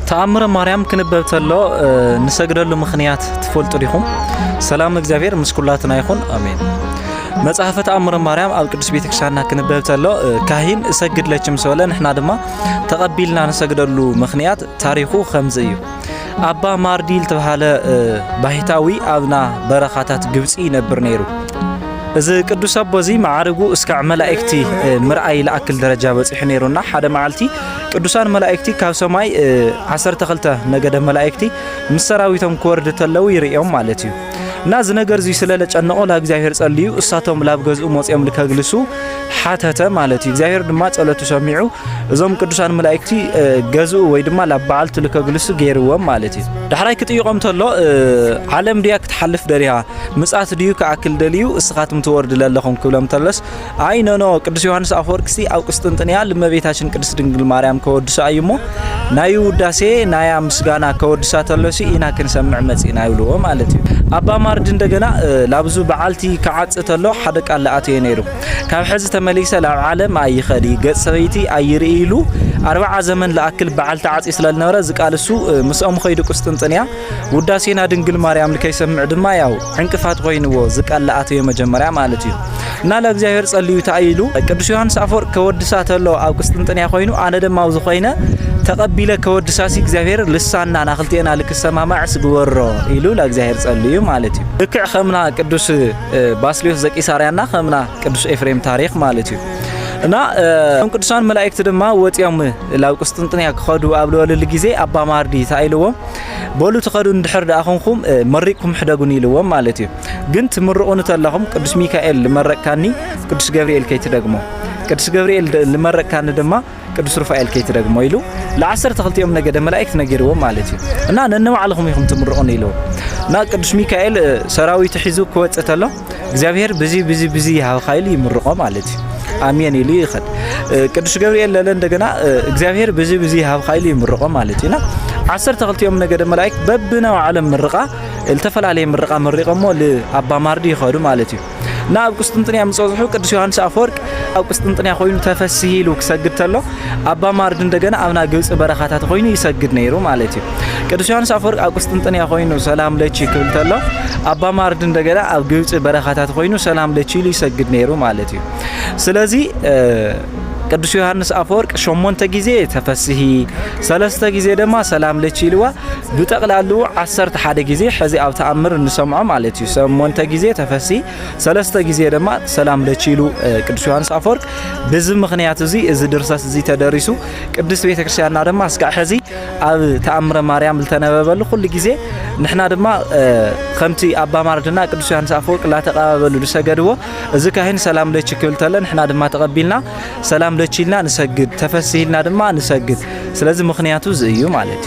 ተአምረ ማርያም ክንበብ ተሎ ንሰግደሉ ምኽንያት ትፈልጡ ዲኹም ሰላም እግዚአብሔር ምስኩላትና ይኹን አሜን። መጽሐፈ ተአምረ ማርያም ኣብ ቅዱስ ቤተክርስቲያንና ክንበብ ተሎ ካሂን እሰግድ ለችም ሰለ ንሕና ድማ ተቀቢልና ንሰግደሉ ምኽንያት ታሪኹ ከምዚ እዩ። አባ ማርዲል ተባሃለ ባሕታዊ ኣብና በረኻታት ግብጺ ይነብር ነይሩ። እዚ ቅዱስ አቦዚ ማዕርጉ እስካዕ መላእክቲ ምርአይ ለአክል ደረጃ በጽሕ ነይሩና ሓደ መዓልቲ ቅዱሳን መላእክቲ ካብ ሰማይ 12 ነገደ መላእክቲ ምስ ሰራዊቶም ክወርድ ተለው ይርኦም ማለት እዩ። እና ዝነገር እዚ ስለለ ጨነቆ ለእግዚአብሔር ጸልዩ እሳቶም ላብ ገዝኡ ሞጽኦም ልከግልሱ ሓተተ ማለት እዩ። እግዚአብሔር ድማ ጸሎቱ ሰሚዑ እዞም ቅዱሳን መላእክቲ ገዝኡ ወይ ድማ ላብ በዓልቱ ልከግልሱ ገይርዎም ማለት እዩ። ዳሕራይ ክጥይቆም ተሎ ዓለም ድያ ክትሓልፍ ደሪሃ ምጻት ድዩ ከአክል ደልዩ እስኻትም ትወርድ ለለኹም ክብሎም ተለስ አይ ኖ ቅዱስ ዮሐንስ አፈወርቅሲ ኣብ ቁስጥንጥንያ ለእመቤታችን ቅድስት ድንግል ማርያም ከወድሳ እዩሞ ናዩ ውዳሴ ናያ ምስጋና ከወድሳ ተለሲ ኢና ክንሰምዕ መጽና ይብልዎ ማለት እዩ። አባ ማርድ እንደገና ላብዙ በዓልቲ ከዓጽ ተሎ ሓደ ቃል ለአትየ ነይሩ። ካብ ሕዚ ተመሊሰ ላብ ዓለም ኣይኸዲ ገጽ ሰበይቲ ኣይርኢሉ 40 ዘመን ለአክል በዓልቲ ዓጽ ስለልነበረ ዝቃልሱ ምስኦም ኸይዱ ቁስጥንጥንያ ውዳሴና ድንግል ማርያም ልከይሰምዕ ድማ ያው ዕንቅፋት ኮይንዎ ዝቃል ለአትየ መጀመርያ ማለት እዩ። እና ለእግዚአብሔር ጸልዩ ተአይሉ ቅዱስ ዮሐንስ አፈወርቅ ከወድሳ ተሎ ኣብ ቁስጥንጥንያ ኮይኑ አነ ድማ ኣብዚ ኮይነ ተቀቢለ ከወድሳሲ እግዚአብሔር ልሳና ናክልቴና ልክሰማማዕ ስግበሮ ኢሉ ለእግዚአብሔር ጸልዩ ማለት እዩ። ልክዕ ከምና ቅዱስ ባስልዮስ ዘቂሳርያና ከምና ቅዱስ ኤፍሬም ታሪክ ማለት እዩ። እና ቅዱሳን መላእክት ድማ ወጥዮም ላብ ቁስጥንጥንያ ክኸዱ ኣብ ለወለሉ ግዜ አባ ማርዲ ታይልዎም በሉ ተኸዱ እንድሕር ዳኹምኩም መሪቅኩም ሕደጉን ኢልዎም ማለት እዩ። ግን ትምርቁን ተለኹም ቅዱስ ሚካኤል ልመረቅካኒ ቅዱስ ገብርኤል ከይትደግሞ ቅዱስ ገብርኤል ልመረቅካኒ ድማ ቅዱስ ሩፋኤል ከይትደግሞ ኢሉ ለ12 ነገደ መላእክት ነጊርዎም ማለት እዩ። እና ነንባዕልኹም ኢኹም ትምርቁን ኢልዎም እና ቅዱስ ሚካኤል ሰራዊት ሒዙ ክወጽእ ተሎ እግዚአብሔር ብዚ ሃብኻይል ይምርቆ ማለት እዩ። አሜን ኢሉ ይኸድ ቅዱስ ገብርኤል ለለ እንደገና እግዚአብሔር ብዚ ሃብኻይል ይምርቆ ማለት እዩ። እና 12 ነገደ መላእክት በብናው ዓለም ምርቃ التفلالي مرقا مرقمو لأبا ماردي يخدو مالتي نا قسطنطنيا مصوحو قدس يوحنس አፈወርቅ ኣብ قسطنطنيا ኮይኑ ተፈሲሂሉ ክሰግድ ተሎ አባ ማርድ እንደገና ኣብና ግብጽ በረኻታት ኮይኑ ይሰግድ ነይሩ ማለት እዩ። ቅዱስ ዮሐንስ አፈወርቅ ኣብ قسطنطنيا ኮይኑ ሰላም ለቺ ክብል ተሎ አባ ማርድ እንደገና ኣብ ግብጽ በረኻታት ኮይኑ ሰላም ለቺ ይሰግድ ነይሩ ማለት እዩ። ስለዚህ ቅዱስ ዮሐንስ አፈወርቅ 8 ጊዜ ተፈሲሂ 3 ጊዜ ደማ ሰላም ለቺልዋ ብጠቅላሉ 11 ጊዜ ሕዚ ኣብ ተአምር እንሰምዖ ማለት እዩ። 8 ጊዜ ተፈሲሂ 3 ጊዜ ደማ ሰላም ለቺሉ ቅዱስ ዮሐንስ አፈወርቅ በዚ ምኽንያት እዚ ድርሰት እዚ ተደሪሱ ቅዱስ ቤተክርስቲያንና ደማ እስካዕ ሕዚ ኣብ ተአምረ ማርያም ልተነበበሉ ኩሉ ጊዜ ንሕና ደማ ከምቲ አባ ማርድና ቅዱስ ዮሐንስ አፈወርቅ ላተቀባበሉ ድሰገድዎ እዚ ካህን ሰላም ለቺ ክብል ተለ ንሕና ደማ ተቀቢልና ሰላም ለቺልና ንሰግድ ተፈሲሂልና ድማ ንሰግድ ስለዚህ ምኽንያቱ ዝዩ ማለት